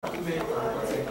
Tudo bem, pode ser.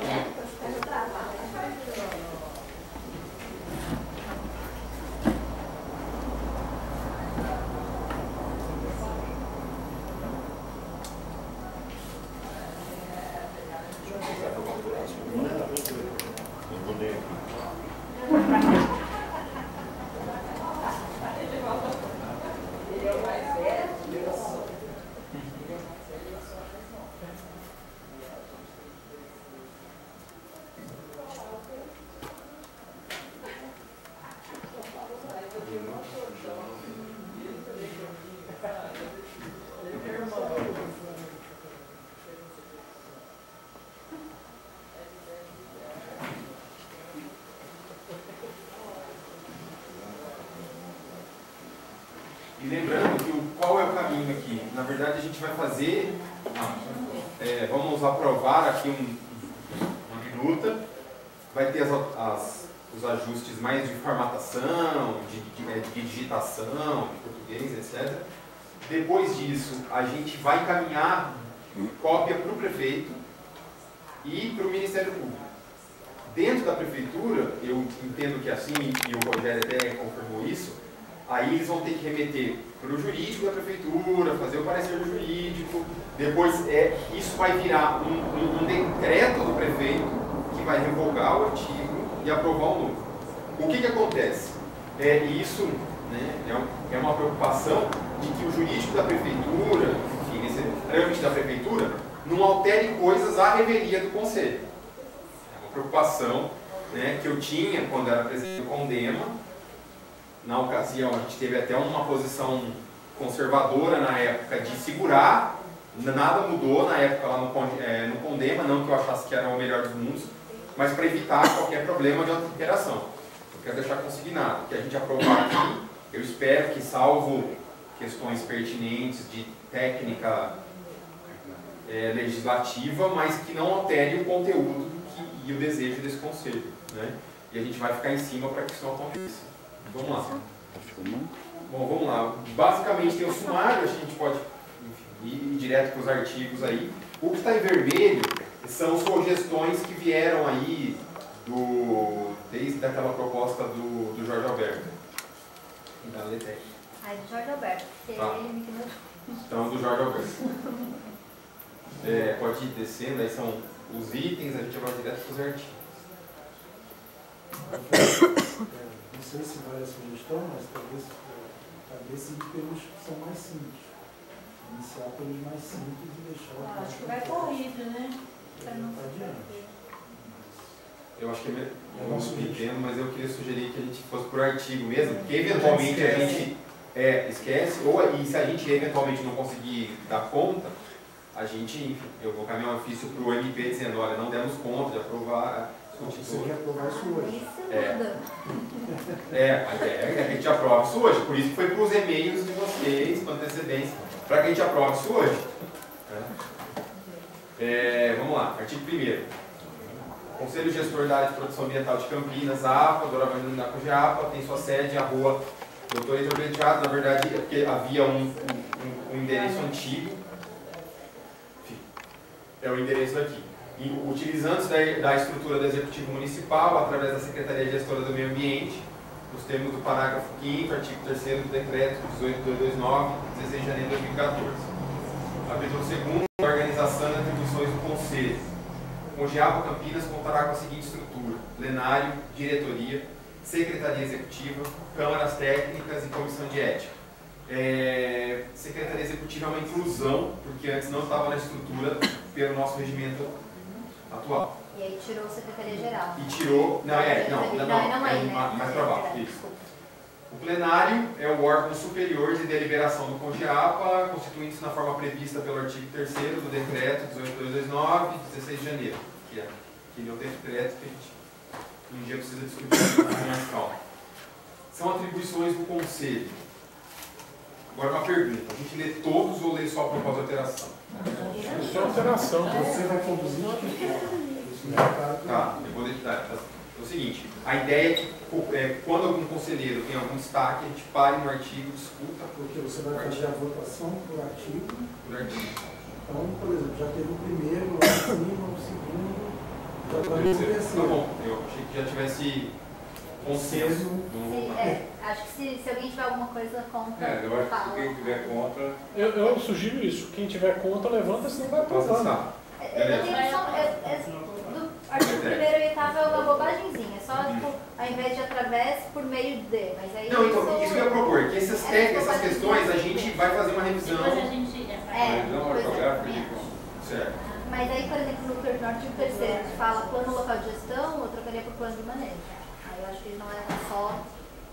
E lembrando que qual é o caminho aqui? Na verdade, a gente vai fazer, vamos aprovar aqui uma minuta, vai ter os ajustes mais de formatação, de digitação, de português, etc. Depois disso, a gente vai encaminhar cópia para o prefeito e para o Ministério Público. Dentro da prefeitura, eu entendo que assim, e o Rogério até confirmou isso, aí eles vão ter que remeter para o jurídico da prefeitura, fazer o parecer do jurídico, depois isso vai virar um decreto do prefeito que vai revogar o artigo e aprovar o novo. O que acontece? Isso, né, é uma preocupação de que o jurídico da prefeitura, enfim, esse trâmite da prefeitura, não altere coisas à revelia do conselho. É uma preocupação, né, que eu tinha quando era presidente do Condema. Na ocasião, a gente teve até uma posição conservadora na época de segurar, nada mudou na época lá no Condema, não que eu achasse que era o melhor dos mundos, mas para evitar qualquer problema de alteração. Eu quero deixar consignado que a gente aprovar aqui, eu espero que, salvo questões pertinentes de técnica legislativa, mas que não altere o conteúdo e o desejo desse conselho, né? E a gente vai ficar em cima para que isso não aconteça. Vamos lá. Bom, vamos lá. Basicamente tem o sumário, a gente pode ir direto para os artigos aí. O que está em vermelho são sugestões que vieram aí desde aquela proposta do Jorge Alberto. E da Letec. Do Jorge Alberto. Tá. Então, do Jorge Alberto. Pode ir descendo, aí são os itens, a gente vai direto para os artigos. Não sei se vale a sugestão, mas talvez seguir pelos que são mais simples. Iniciar pelos mais simples e deixar... Acho que vai corrido, né? Para não adiante. Eu acho que eu não entendo, mas eu queria sugerir que a gente fosse por artigo mesmo, porque eventualmente a gente esquece, e se a gente eventualmente não conseguir dar conta, a gente, enfim, eu vou caminhar um ofício para o MP dizendo, olha, não demos conta de aprovar... Você quer aprovar isso hoje? A ideia é que a gente aprove isso hoje, por isso que foi para os e-mails de vocês, com antecedência, para que a gente aprove isso hoje. Vamos lá, artigo 1º. Conselho Gestor da Área de Proteção Ambiental de Campinas, APA, Dora Vandana da Cogeapa, tem sua sede, a rua Doutor Heitor Penteado, na verdade é porque havia um endereço antigo, enfim, é o endereço daqui. E, utilizando-se da estrutura do Executivo Municipal, através da Secretaria Gestora do Meio Ambiente, nos termos do parágrafo 5º, artigo 3º do Decreto 18.229, 16 de janeiro de 2014. Capítulo 2º, organização e atribuições do Conselho. Cogeapa Campinas contará com a seguinte estrutura: plenário, diretoria, secretaria executiva, câmaras técnicas e comissão de ética. Secretaria executiva é uma inclusão, porque antes não estava na estrutura pelo nosso regimento atual. E aí tirou a Secretaria-Geral. E tirou... mais para baixo, isso. O plenário é o órgão superior de deliberação do Cogeapa, constituindo-se na forma prevista pelo artigo 3º do Decreto 18.229, 16 de janeiro, que é aquele outro decreto que a gente um dia precisa discutir com mais calma. São atribuições do Conselho. Agora uma pergunta, a gente lê todos ou lê só a proposta de alteração? Isso é alteração, você vai conduzir o que quer. Tá, eu vou deixar. É o seguinte, a ideia é que quando algum conselheiro tem algum destaque, a gente pare no artigo, discuta. Porque você vai fazer a votação por artigo. Por artigo. Então, por exemplo, já teve o primeiro, lá em cima, o segundo, já está no terceiro. Tá bom, eu achei que já tivesse consenso. Sim, acho que se alguém tiver alguma coisa contra, Eu acho que fala. quem tiver contra. Eu sugiro isso. Quem tiver contra, levanta, senão vai aprovando. Eu tenho só, do artigo 1º e 8º é uma bobagemzinha, só tipo, ao invés de através, por meio de, mas aí Não, então, isso que eu ia propor, que essas questões a gente vai fazer uma revisão. Depois a gente... Revisão ortográfica de Certo. Mas aí, por exemplo, no artigo 3º fala plano local de gestão, eu trocaria por plano de manejo. Aí eu acho que não é só...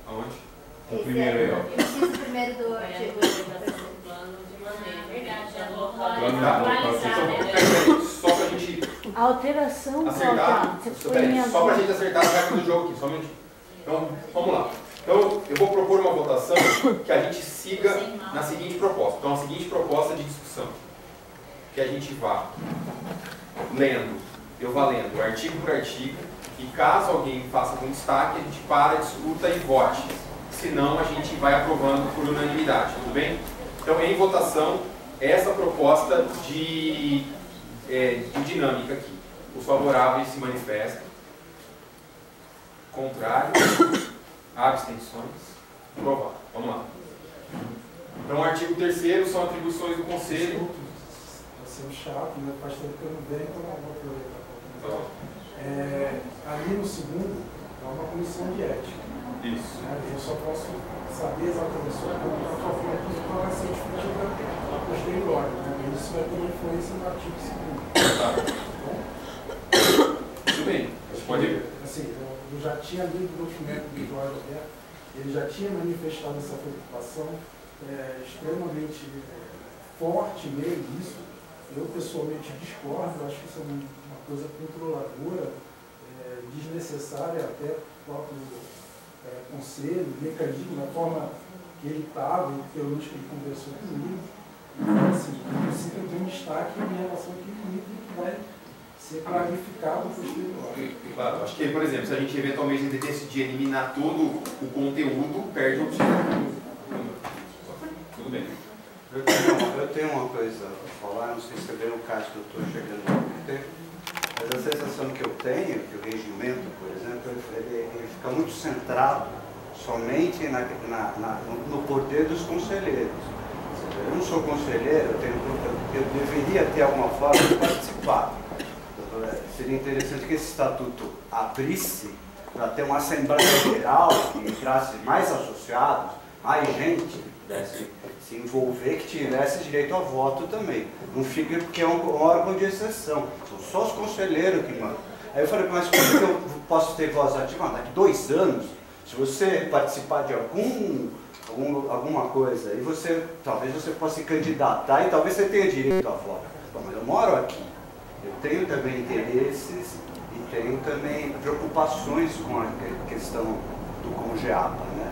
Aonde? O Esse primeiro aí, ó. o inciso primeiro do artigo 3º. Plano de manejo. Verdade, já Plano localizar, né? Só pra gente A alteração, acertar, você põe em só pra gente acertar as regras do jogo aqui, só um minutinho. Então, vamos lá. Então, eu vou propor uma votação que a gente siga na seguinte proposta. Então, a seguinte proposta de discussão. Que a gente vá lendo, eu vá lendo artigo por artigo, e caso alguém faça algum destaque, a gente para, discuta e vote. Senão, a gente vai aprovando por unanimidade, tudo bem? Então, em votação, essa proposta de dinâmica aqui. Os favoráveis se manifestam. Contrário. Abstenções. Aprovado. Vamos lá. Então, o artigo 3º são atribuições do Conselho. Vai ser um chato, né? Faz tempo que eu não venho, então eu vou aproveitar. Então, Ali no segundo, é uma comissão de ética. isso. Né? Eu só posso saber exatamente sobre o que eu estou falando, que vai ser discutida posterior. Né? Isso vai ter uma influência no artigo 2º. Tá. Tudo bem. Você pode ir. Assim, eu já tinha lido o documento do Jorge Alberto, ele já tinha manifestado essa preocupação extremamente forte nele, isso. Eu pessoalmente discordo, acho que isso é uma coisa controladora, desnecessária até para o próprio conselho, mecanismo, da forma que ele estava, e pelo menos que ele conversou comigo. Então, assim, eu preciso ter um destaque em relação àquele livro que vai ser clarificado posterior. Claro, acho que, por exemplo, se a gente eventualmente decidir eliminar todo o conteúdo, perde o objetivo. Tudo bem. Eu tenho uma coisa a falar, não sei se é bem o caso que eu estou chegando no tempo, mas a sensação que eu tenho, que o regimento, por exemplo, ele fica muito centrado somente no poder dos conselheiros. Eu não sou conselheiro, eu deveria ter alguma forma de participar. Seria interessante que esse estatuto abrisse para ter uma Assembleia Geral que entrasse mais associados, mais gente que pudesse se envolver, que tivesse direito a voto também. Não fica porque é um órgão de exceção, são só os conselheiros que mandam. Aí eu falei, mas como que eu posso ter voz ativa? Daqui 2 anos, se você participar de alguma coisa, e talvez você possa se candidatar e talvez você tenha direito a voto. Bom, mas eu moro aqui, eu tenho também interesses e tenho também preocupações com a questão do CONGEAPA, né?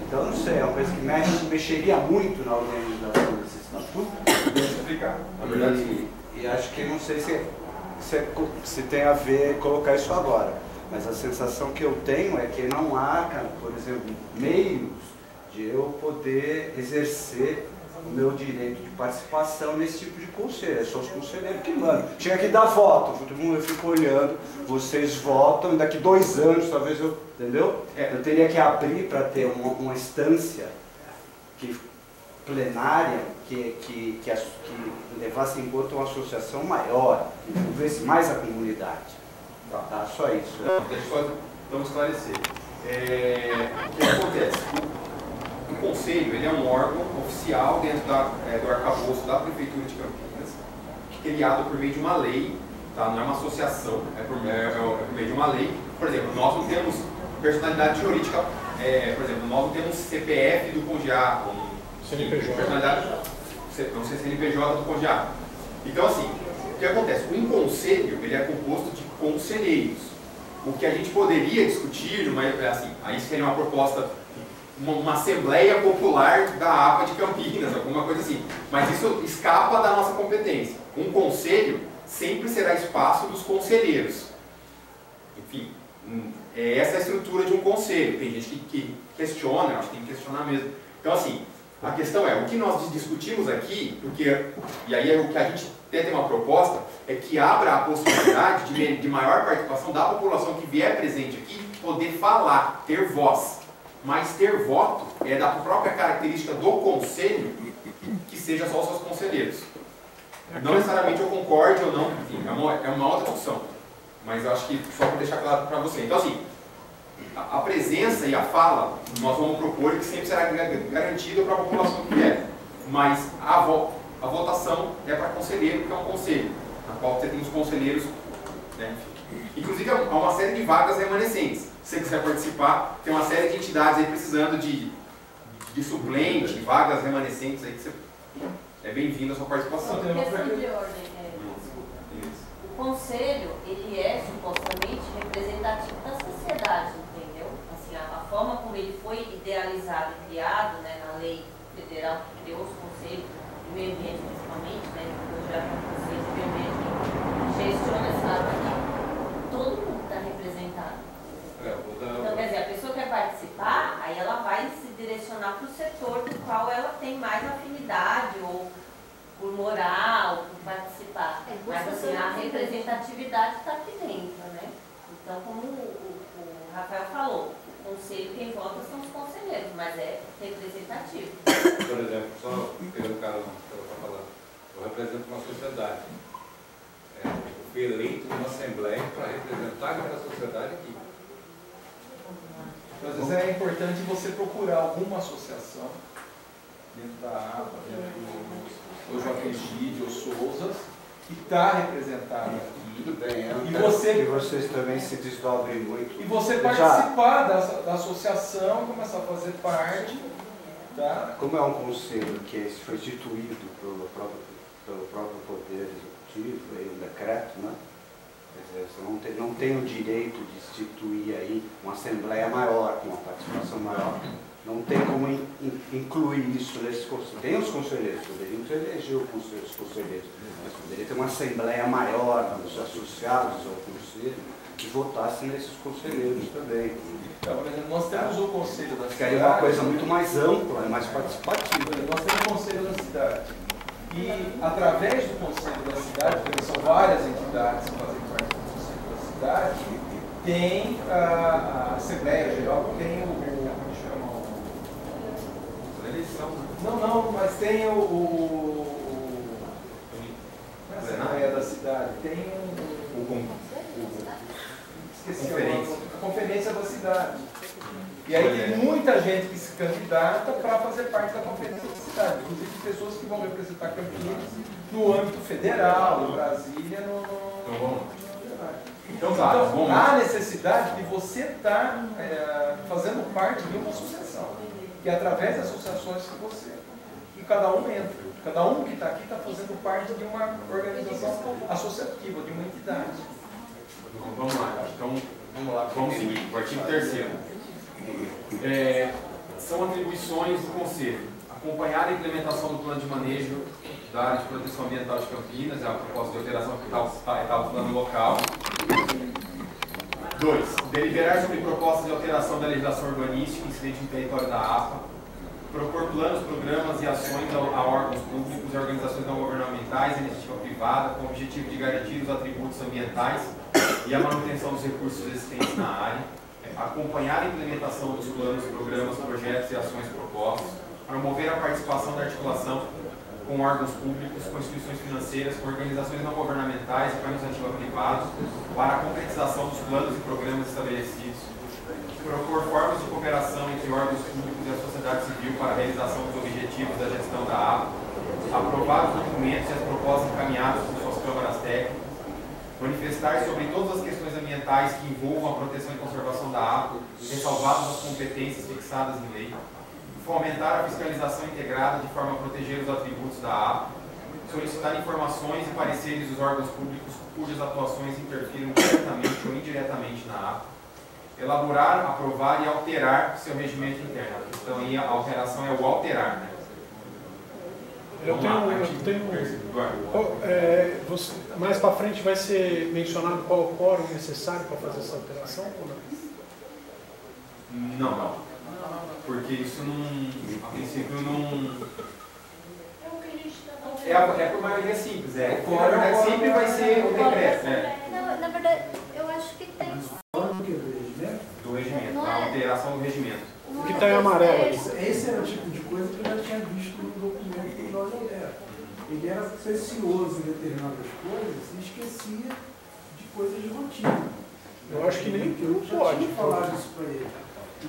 Então, eu não sei, é uma coisa que mexeria muito na organização desse estatuto. Deixa eu explicar. Na verdade, E acho que não sei se tem a ver colocar isso agora, mas a sensação que eu tenho é que não há, por exemplo, meios de eu poder exercer o meu direito de participação nesse tipo de conselho. É só os conselheiros que mandam. Tinha que dar voto, todo mundo fica olhando, vocês votam, daqui 2 anos talvez eu, entendeu? Eu teria que abrir para ter uma instância plenária que levasse em conta uma associação maior, que envolvesse mais a comunidade. Tá, só isso. deixa eu só então esclarecer. O que acontece? O Conselho ele é um órgão oficial dentro do arcabouço da Prefeitura de Campinas, criado por meio de uma lei, tá? Não é uma associação, é por meio de uma lei. Por exemplo, nós não temos personalidade jurídica, por exemplo, nós não temos CPF do CONGEAPA, CNPJ. Personalidade, não sei CNPJ do CONGEAPA. Então, assim, o que acontece? O Conselho ele é composto de conselheiros. O que a gente poderia discutir, assim, aí seria uma proposta, uma Assembleia Popular da APA de Campinas, alguma coisa assim. Mas isso escapa da nossa competência. Um conselho sempre será espaço dos conselheiros. Enfim, essa é a estrutura de um conselho. Tem gente que questiona, acho que tem que questionar mesmo. Então, assim, A questão é, o que nós discutimos aqui, e aí o que a gente tenta uma proposta, é que abra a possibilidade de maior participação da população que vier presente aqui, poder falar, ter voz. Mas ter voto é da própria característica do conselho, que seja só os seus conselheiros. Não necessariamente eu concorde ou não, enfim, é uma outra discussão. Mas eu acho que só para deixar claro para você. Então assim, a presença e a fala, nós vamos propor que sempre será garantida para a população que vier. Mas a votação é para conselheiro, que é um conselho, na qual você tem os conselheiros, né? Inclusive há uma série de vagas remanescentes. Se você quiser participar, tem uma série de entidades aí precisando de suplente, vagas remanescentes aí que você é bem-vindo a sua participação. Questão de ordem, o conselho, ele é supostamente representativo da sociedade, entendeu? Assim, a forma como ele foi idealizado e criado, né, na lei federal que criou os conselhos, do meio ambiente principalmente, né, hoje já é um conselho de meio ambiente que gestiona essa área aqui, todo mundo está representado. Então, quer dizer, a pessoa quer participar, aí ela vai se direcionar para o setor do qual ela tem mais afinidade, ou por moral, por participar. Mas assim, a representatividade está aqui dentro, né? Então, como o Rafael falou, o conselho, quem vota são os conselheiros, mas é representativo. Por exemplo, só pegando o cara que eu estou falando, eu represento uma sociedade. Eu fui eleito numa assembleia para representar aquela sociedade aqui. Às vezes é importante você procurar alguma associação dentro da APA, dentro do Joaquim Gide ou Souza, que está representado aqui. Tudo bem, e vocês também se desdobrem muito. E você participar da associação, começar a fazer parte. Tá? Como é um conselho que foi instituído pelo próprio Poder Executivo, aí um decreto, né? Quer dizer, você não tem o direito de instituir aí uma assembleia maior, com uma participação maior. Não tem como incluir isso nesse conselho. Tem os conselheiros, poderiam eleger os conselheiros, mas poderia ter uma assembleia maior dos associados ao conselho que votassem nesses conselheiros também. Então, por exemplo, nós temos o conselho da cidade. Ficaria uma coisa muito mais ampla, mais participativa. Nós temos o conselho da cidade. E através do conselho da cidade, porque são várias entidades que fazem parte do conselho da cidade, tem a Assembleia Geral, tem como chama? Eleição. Não, mas tem não é a Assembleia da cidade, tem esqueci a Conferência da Cidade. E aí tem muita gente que se candidata para fazer parte da Conferência da Cidade, inclusive pessoas que vão representar Campinas no âmbito federal, no Brasília, Então, há necessidade de você estar fazendo parte de uma associação, que é através das associações que cada um entra. Cada um que está aqui está fazendo parte de uma organização associativa, de uma entidade. Vamos lá. Vamos seguir. O artigo 3º. São atribuições do Conselho. Acompanhar a implementação do plano de manejo da área de proteção ambiental de Campinas, a proposta de alteração que está no plano local. 2. Deliberar sobre propostas de alteração da legislação urbanística incidente no território da APA. Propor planos, programas e ações a órgãos públicos e organizações não governamentais e iniciativa privada com o objetivo de garantir os atributos ambientais e a manutenção dos recursos existentes na área. Acompanhar a implementação dos planos, programas, projetos e ações propostos. Promover a participação da articulação com órgãos públicos, com instituições financeiras, com organizações não governamentais e com a iniciativa privada para a concretização dos planos e programas estabelecidos. Propor formas de cooperação entre órgãos públicos e a sociedade civil para a realização dos objetivos da gestão da APA. Aprovar os documentos e as propostas encaminhadas por suas câmaras técnicas. Manifestar sobre todas as questões ambientais que envolvam a proteção e conservação da APA, ressalvadas as competências fixadas em lei. Fomentar a fiscalização integrada de forma a proteger os atributos da APA. Solicitar informações e pareceres dos órgãos públicos cujas atuações interfiram diretamente ou indiretamente na APA. Elaborar, aprovar e alterar seu regimento interno. Então aí a alteração é o alterar, né? Mais para frente vai ser mencionado qual o quórum necessário para fazer essa alteração ou não? Não. Porque isso não, a princípio não... É o que a gente está falando. É por maioria simples, na verdade sempre vai ser o decreto, né? Não, na verdade, eu acho que tem. Falando do que? Do regimento? Do regimento, Não a é. alteração do regimento. Um, que tá em amarelo aqui. Esse era o tipo de coisa que eu já tinha visto no documento do Jorge Alberto. Ele era precioso em determinadas coisas e esquecia de coisas de rotina. Eu acho que nem Eu já pode. tinha falado isso para ele.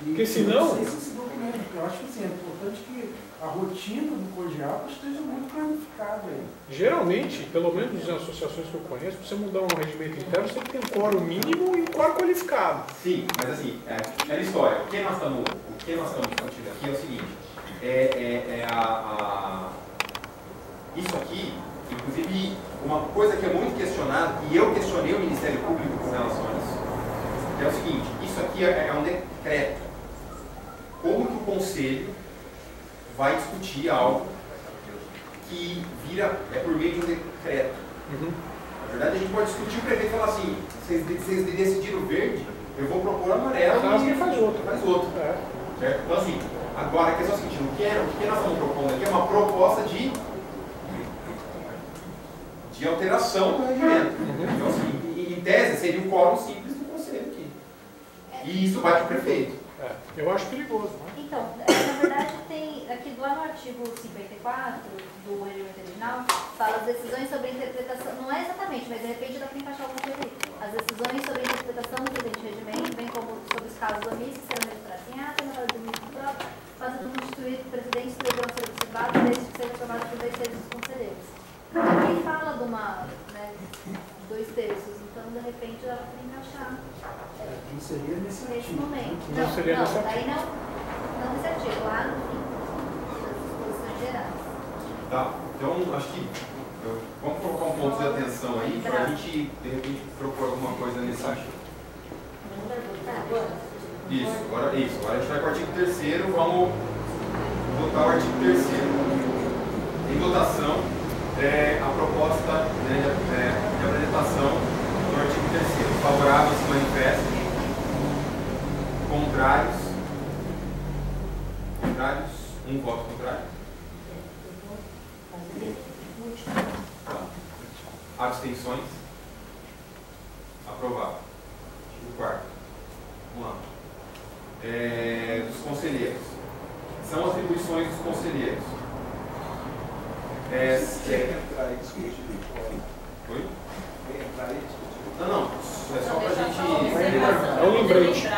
Porque senão- Eu não sei se esse documento, porque eu acho que assim, é importante que a rotina do COGEAPA esteja muito planificada aí. Geralmente, pelo menos nas associações que eu conheço, para você mudar um regimento interno, você tem que ter um quórum mínimo e um quórum qualificado. Sim, mas assim, é aquela história. O que nós estamos discutindo aqui é o seguinte, isso aqui, inclusive, uma coisa que é muito questionada, e eu questionei o Ministério Público com relação a isso, é o seguinte, isso aqui é um decreto. Como que o Conselho vai discutir algo que vira, por meio de um decreto? Na verdade, a gente pode discutir o prefeito e falar assim, vocês decidiram verde, eu vou propor amarelo E faz outro. faz outro. É. Certo? Então assim, agora a questão é a seguinte, o que nós estamos propondo aqui é uma proposta de alteração do regimento. Então assim, em tese seria um quórum simples do Conselho aqui. E isso vai para o prefeito. É. Eu acho perigoso, né? Então, na verdade, tem aqui lá no artigo 54 do regimento original, fala as decisões sobre interpretação, não é exatamente, mas de repente dá para encaixar alguma coisa aí. As decisões sobre interpretação do presente regimento, bem como sobre os casos omissos, serão registrados em ata, na base do ministro próprio, fazendo constituir presidentes que deverão ser observados desde que seja aprovado por 2/3 dos conselheiros. Aqui fala de uma, né, 2/3, então de repente dá para encaixar. Não seria nesse Nesse artigo. momento. Não seria nesse daí não nesse artigo, lá no fim, das disposições gerais. Tá? Então, acho que vamos colocar um ponto de atenção aí para a gente, de repente, propor alguma coisa nesse sentido. Isso, agora a gente vai para o artigo 3º, vamos votar o artigo 3º. Em votação, a proposta, né, de apresentação do artigo 3º. Favorável se manifesta. Contrários, um voto contrário. Tá. Abstenções. Aprovado. Artigo 4º. Vamos lá. Dos conselheiros. São atribuições dos conselheiros. Entrar e discutir. Oi? Entrar e discutir. Não. É só pra gente. É um lembrete. É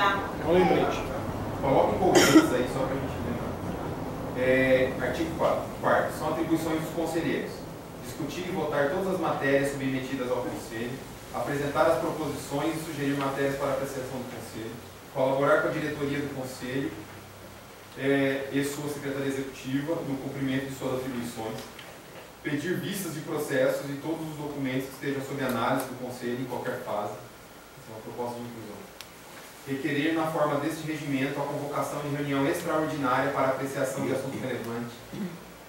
um lembrete. Coloca em colchetes aí só pra gente lembrar. Artigo 4º. São atribuições dos conselheiros. Discutir e votar todas as matérias submetidas ao Conselho, apresentar as proposições e sugerir matérias para apreciação do Conselho, colaborar com a diretoria do Conselho e sua Secretaria Executiva no cumprimento de suas atribuições, pedir vistas de processos e todos os documentos que estejam sob análise do Conselho em qualquer fase. Essa é uma proposta de inclusão. Requerer na forma deste regimento a convocação de reunião extraordinária para apreciação de assunto relevante,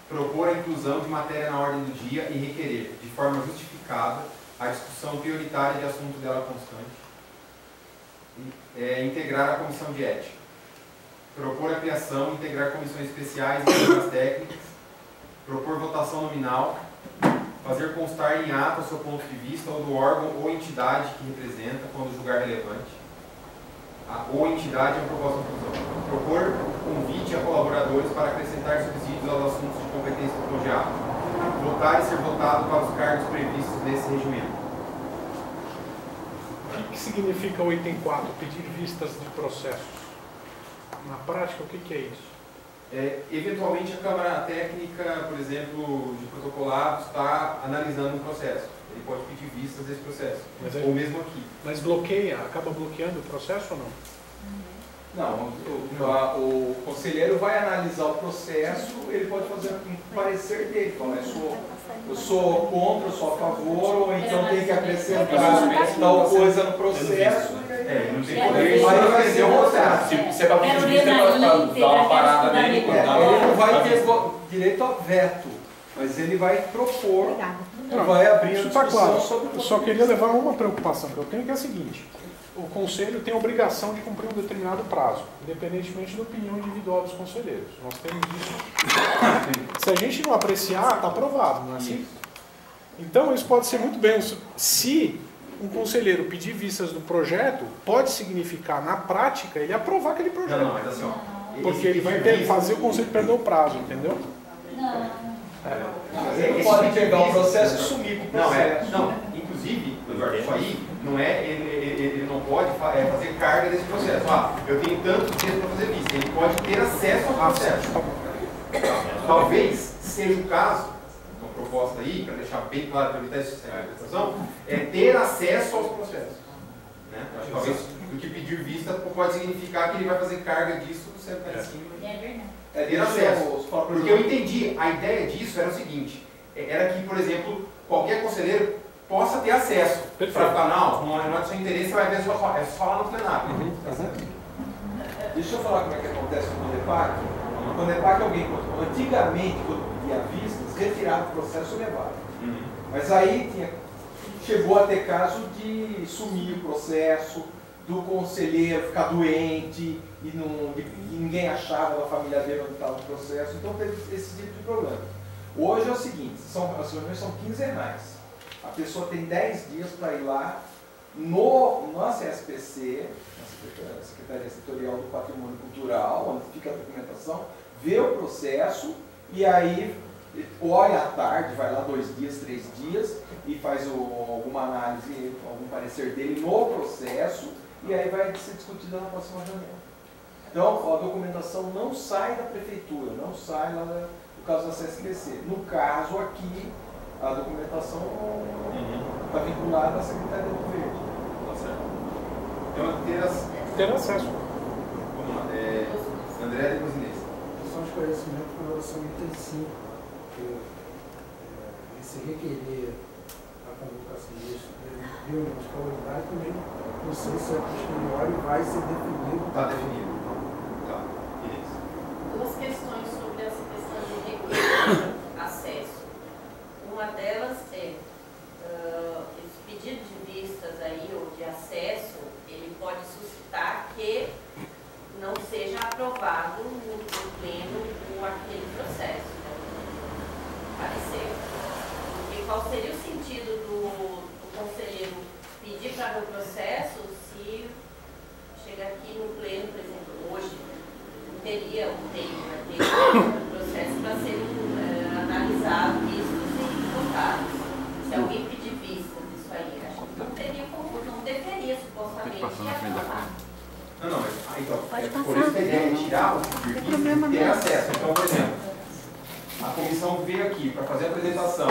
propor a inclusão de matéria na ordem do dia e requerer, de forma justificada, a discussão prioritária de assunto dela constante, integrar a comissão de ética, propor a criação e integrar comissões especiais e comissões técnicas, propor votação nominal, fazer constar em ata o seu ponto de vista ou do órgão ou entidade que representa, quando julgar relevante, ou entidade em proposta de inclusão, propor convite a colaboradores para acrescentar subsídios aos assuntos de competência do COGEAPA, votar e ser votado para os cargos previstos nesse regimento. O que significa o item 4, pedir vistas de processos? Na prática, o que é isso? Eventualmente a Câmara Técnica, por exemplo, de protocolados, está analisando um processo. Ele pode pedir vistas desse processo, ou mesmo aqui. Mas bloqueia, acaba bloqueando o processo ou não? Não, o conselheiro vai analisar o processo, ele pode fazer um parecer dele, falar, eu sou contra, eu sou a favor, ou então tem que acrescentar tal coisa no processo. Não tem Aí vai fazer o processo. Se acaba de vista, vai dar uma parada nele. Ele não vai ter direito a veto, mas ele vai propor Não, vai abrir a isso está discussão claro. sobre o Eu só queria levar uma preocupação que eu tenho, que é a seguinte: o conselho tem a obrigação de cumprir um determinado prazo, independentemente da opinião individual dos conselheiros. Nós temos isso. Se a gente não apreciar, está aprovado, não é assim? Então, isso pode ser muito bem. Se um conselheiro pedir vistas do projeto, pode significar, na prática, ele aprovar aquele projeto. Não, mas assim, ó. Porque ele vai fazer o conselho perder o prazo, entendeu? Ele não pode pegar o processo e sumir com o processo. Não, inclusive, Eduardo, isso aí não é, ele não pode fazer carga desse processo. Ah, eu tenho tantos dias para fazer vista. Ele pode ter acesso ao processo. Talvez seja o caso, uma proposta aí, para deixar bem claro, para evitar essa interpretação, é ter acesso aos processos. Né? Acho que talvez o que pedir vista pode significar que ele vai fazer carga disso, você está em cima. É verdade. É ter acesso. Porque eu entendi, a ideia disso era o seguinte, era que, por exemplo, qualquer conselheiro possa ter acesso. Para falar, não é do seu interesse, você vai ver só lá no plenário. Deixa eu falar como é que acontece no CONEPAC. No CONEPAC, antigamente, quando pedia vistas, retirava o processo e levava. Mas aí chegou a ter caso de sumir o processo, do conselheiro ficar doente e ninguém achava da família dele onde estava o processo, então teve esse tipo de problema. Hoje é o seguinte, as reuniões são quinzenais. A pessoa tem 10 dias para ir lá na CSPC, na Secretaria Setorial do Patrimônio Cultural, onde fica a documentação, vê o processo e aí olha à tarde, vai lá 2 dias, 3 dias e faz alguma análise, algum parecer dele no processo e aí vai ser discutida na próxima reunião. Então, a documentação não sai da prefeitura, não sai lá no caso da CSPC. No caso aqui, a documentação está vinculada à Secretaria do Verde. Tá certo. Então, ter acesso. Vamos lá. André e Inês. Questão de conhecimento com relação ao item 5, porque esse requerer a convocação disso, reuniões calendário também, não sei se a posteriori vai ser definido. Está definido. Tá. Inês. Duas questões sobre essa questão de requerer acesso. Uma delas é esse pedido de vistas aí, ou de acesso, ele pode suscitar que não seja aprovado no pleno aquele processo, parecer. Porque qual seria o sentido do conselheiro pedir para ver o processo se chegar aqui no pleno, por exemplo, hoje, não teria um tempo naquele processo para ser analisado, vistos e votados. Se alguém pedir vistas disso aí, acho que não teria como, não deveria supostamente aprovar. Não, mas então, por isso que a ideia é tirar o e ter acesso. Então, por exemplo, a comissão veio aqui para fazer a apresentação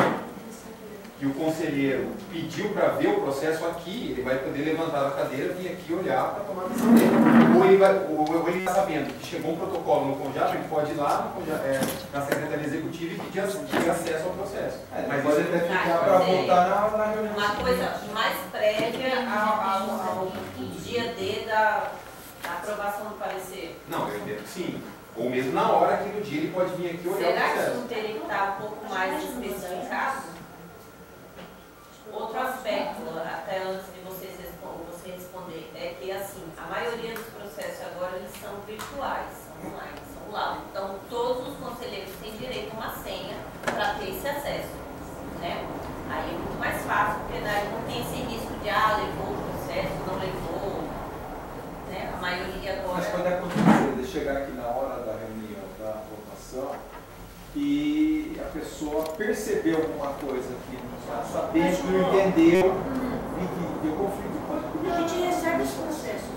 e o conselheiro pediu para ver o processo aqui, ele vai poder levantar a cadeira, vir aqui olhar para tomar a decisão dele. Ou ele está sabendo que chegou um protocolo no CONJAP, ele pode ir lá na Secretaria Executiva e pedir acesso ao processo. Mas você deve ficar para votar na reunião. Uma coisa mais prévia ao dia D da aprovação do parecer. Não, eu entendo que sim. Ou mesmo na hora que no dia ele pode vir aqui olhar o Será que processo. isso não teria que estar um pouco mais especificado? Outro aspecto, até antes de você responder, é que assim, a maioria dos processos agora eles são virtuais, são online, são lá. Então todos os conselheiros têm direito a uma senha para ter esse acesso, né? Aí é muito mais fácil, porque daí não tem esse risco de levou o processo, não levou, né? A maioria agora. Mas pode acontecer de chegar aqui na hora da reunião, da votação, e a pessoa percebeu alguma coisa que não está sabendo, que não entendeu e que deu conflito. A gente recebe os processos.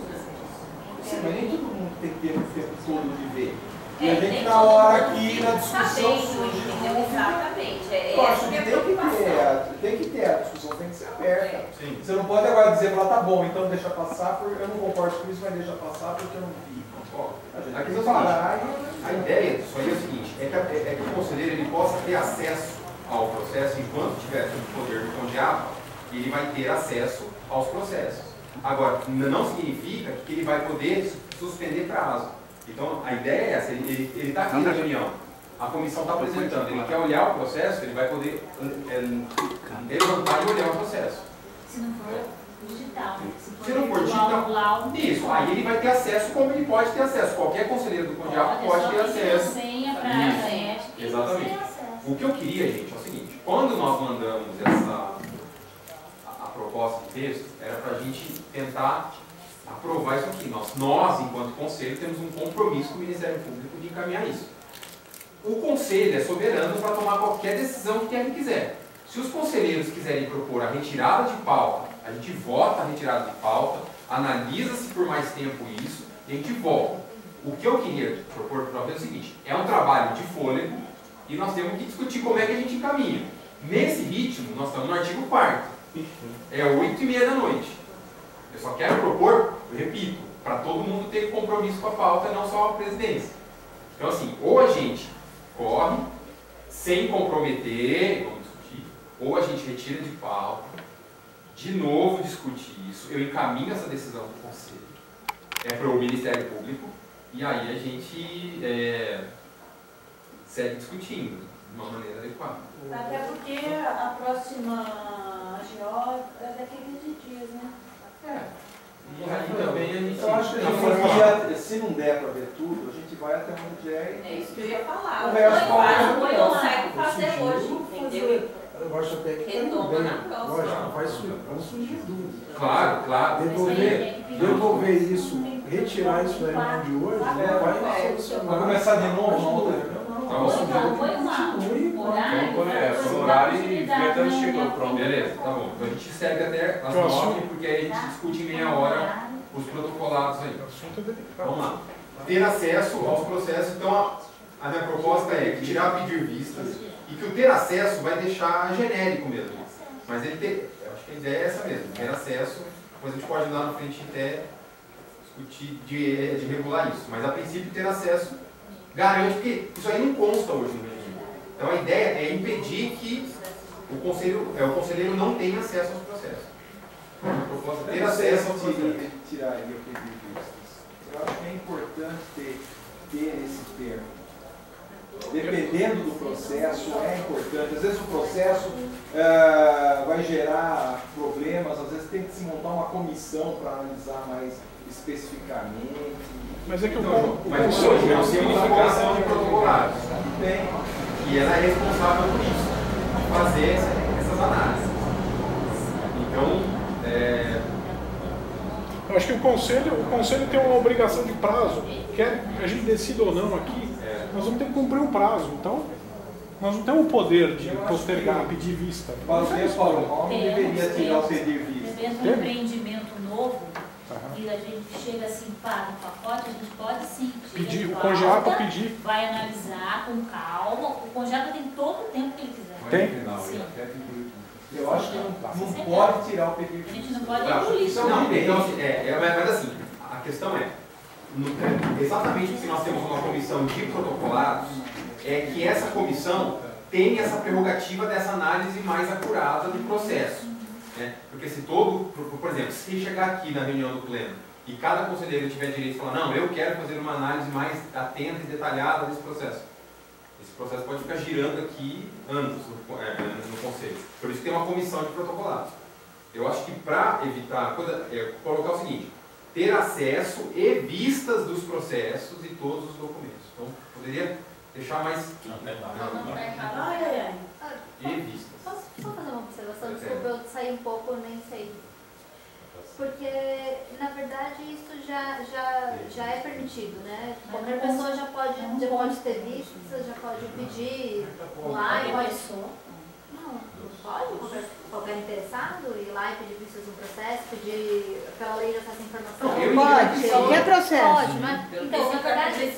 Sim, mas nem todo mundo tem que ter o tempo todo de ver. E a gente na hora aqui, na discussão, surge. Exatamente. Eu acho que tem que ter, a discussão tem que ser aberta. Sim. Você não pode agora dizer, tá bom, então deixa passar, porque eu não concordo com isso, mas deixa passar porque eu não vi. A gente tem que parar A ideia disso aí é o seguinte, é que o conselheiro ele possa ter acesso ao processo enquanto tiver sob o poder do CONJAP, ele vai ter acesso aos processos. Agora, não significa que ele vai poder suspender prazo. Então, a ideia é essa, ele está aqui na reunião. a comissão está apresentando, ele quer olhar o processo, ele vai poder levantar e olhar o processo. Se não for digital. Se não for digital, isso, aí ele vai ter acesso como ele pode ter acesso. Qualquer conselheiro do CONGEAP pode ter acesso. Senha para Isso, exatamente. O que eu queria, gente, é o seguinte, quando nós mandamos a proposta de texto, era para a gente tentar aprovar isso aqui. Nós, enquanto conselho, temos um compromisso com o Ministério Público de encaminhar isso. O conselho é soberano para tomar qualquer decisão que ele quiser. Se os conselheiros quiserem propor a retirada de pauta, a gente vota a retirada de pauta, analisa-se por mais tempo isso e a gente volta. O que eu queria propor para vocês é o seguinte, é um trabalho de fôlego e nós temos que discutir como é que a gente encaminha. Nesse ritmo, nós estamos no artigo 4º. É 8h30 da noite. Eu só quero propor, eu repito, para todo mundo ter compromisso com a pauta, não só a presidência. Então assim, ou a gente corre, sem comprometer, vamos discutir, ou a gente retira de pauta, de novo discute isso, eu encaminho essa decisão para o Conselho, para o Ministério Público, e aí a gente segue discutindo de uma maneira adequada. Até porque a próxima AGO é daqui a 20 dias, né? E aí também a gente... Eu acho que a gente se não der para ver tudo, a gente vai até onde é. É isso que eu ia falar. O resto não consegue fazer hoje, entendeu? Eu acho até que Retoma na próxima. lógico, vamos surgir dúvidas. Claro. Devolver isso, retirar isso da reunião de hoje, não vai solucionar. Vai começar de novo, não? Só horário e Gaetano chegou, pronto. Beleza, tá bom. Então a gente segue até as 9, porque aí a gente discute em meia hora os protocolados aí. Vamos lá. Ter acesso aos processos, então a minha proposta é tirar pedir vistas e que o ter acesso vai deixar genérico mesmo. Mas ele ter, eu acho que a ideia é essa mesmo, ter acesso, depois a gente pode lá na frente até discutir de regular isso. Mas a princípio ter acesso garante, porque isso aí não consta hoje no regime. Então a ideia é impedir que o conselheiro não tenha acesso aos processos. A proposta é ter acesso aos processos. Tiraria o pedido de vistas. Eu acho que é importante ter esse termo. Dependendo do processo, é importante. Às vezes o processo vai gerar problemas, às vezes tem que se montar uma comissão para analisar mais especificamente. Mas é que Mas hoje nós temos a comissão de protocolados. Tem. E ela é responsável por isso, de fazer essas análises. Então, eu acho que o conselho tem uma obrigação de prazo, quer a gente decida ou não aqui, nós vamos ter que cumprir um prazo. Então, nós não temos o poder de postergar, pedir vista. Paulo não deveria tirar o pedir vista. Mesmo um empreendimento novo, e a gente chega assim, paga um pacote, a gente pode sim pedir, o CONGEAP pedir. Vai analisar com calma, o CONGEAP tem todo o tempo que ele quiser. Tem? Sim. Eu acho que não pode tirar o pedir A vista. gente não pode engolir. não, então mas assim, a questão é, exatamente porque nós temos uma comissão de protocolados, é que essa comissão tem essa prerrogativa dessa análise mais acurada do processo. Né? Porque se por exemplo, se chegar aqui na reunião do pleno e cada conselheiro tiver direito de falar, não, eu quero fazer uma análise mais atenta e detalhada desse processo. Esse processo pode ficar girando aqui anos no conselho. Por isso tem uma comissão de protocolados. Eu acho que para evitar, colocar o seguinte, ter acesso e vistas dos processos e todos os documentos. Então, poderia deixar mais... E vistas. Posso só fazer uma observação? Desculpa, eu saí um pouco, nem sei. Porque, na verdade, isso já é permitido, né? Qualquer pessoa já pode ter vistas, já pode pedir lá e pode... Não pode? Qualquer interessado ir lá e pedir vistas no processo, pedir pela lei de acesso à informação? Pode. Qualquer processo. Pode, mas... Então, na verdade...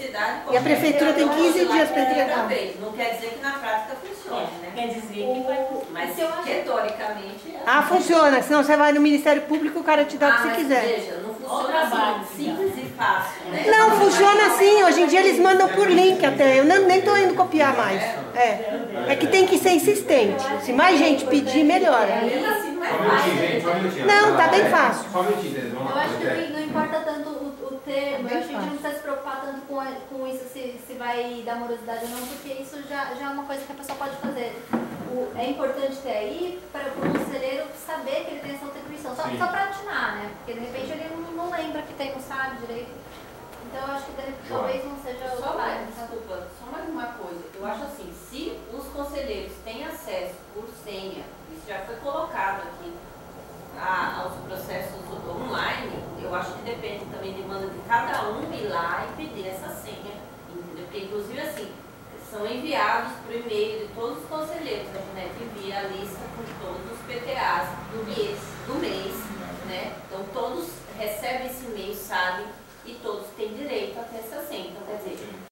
E a prefeitura tem 15 dias para entregar. Não quer dizer que na prática funcione, né? Quer dizer que vai... Mas teoricamente... Funciona. Senão você vai no Ministério Público, o cara te dá o que você mas quiser. Veja, não funciona assim, simples e fácil, né? Não, funciona assim. Hoje em dia eles mandam por link até. Eu nem estou indo copiar mais. É que tem que ser insistente. Se mais gente pedir, melhora. Mesmo assim, não é minutinho, gente, só um minutinho. Não, tá bem fácil. Só um minutinho, Tereza, vamos Eu lá. acho que não importa tanto o termo, É eu acho que bem a gente não precisa se preocupar tanto com isso, se vai dar morosidade ou não, porque isso já é uma coisa que a pessoa pode fazer. É importante ter aí para o conselheiro saber que ele tem essa atribuição, só para atinar, né? Porque de repente ele não lembra que tem, não sabe direito. Então eu acho que talvez não seja o caso. Desculpa, só mais uma coisa. Eu acho assim, se os conselheiros têm acesso por senha, isso já foi colocado aqui, aos processos online, eu acho que depende também de demanda de cada um ir lá e pedir essa senha, entendeu? Porque inclusive assim, são enviados por e-mail de todos os conselheiros, a Janete envia a lista com todos os PTAs do mês, né? Então todos recebem esse e-mail, sabem, e todos têm direito a ter essa senha. Então quer dizer,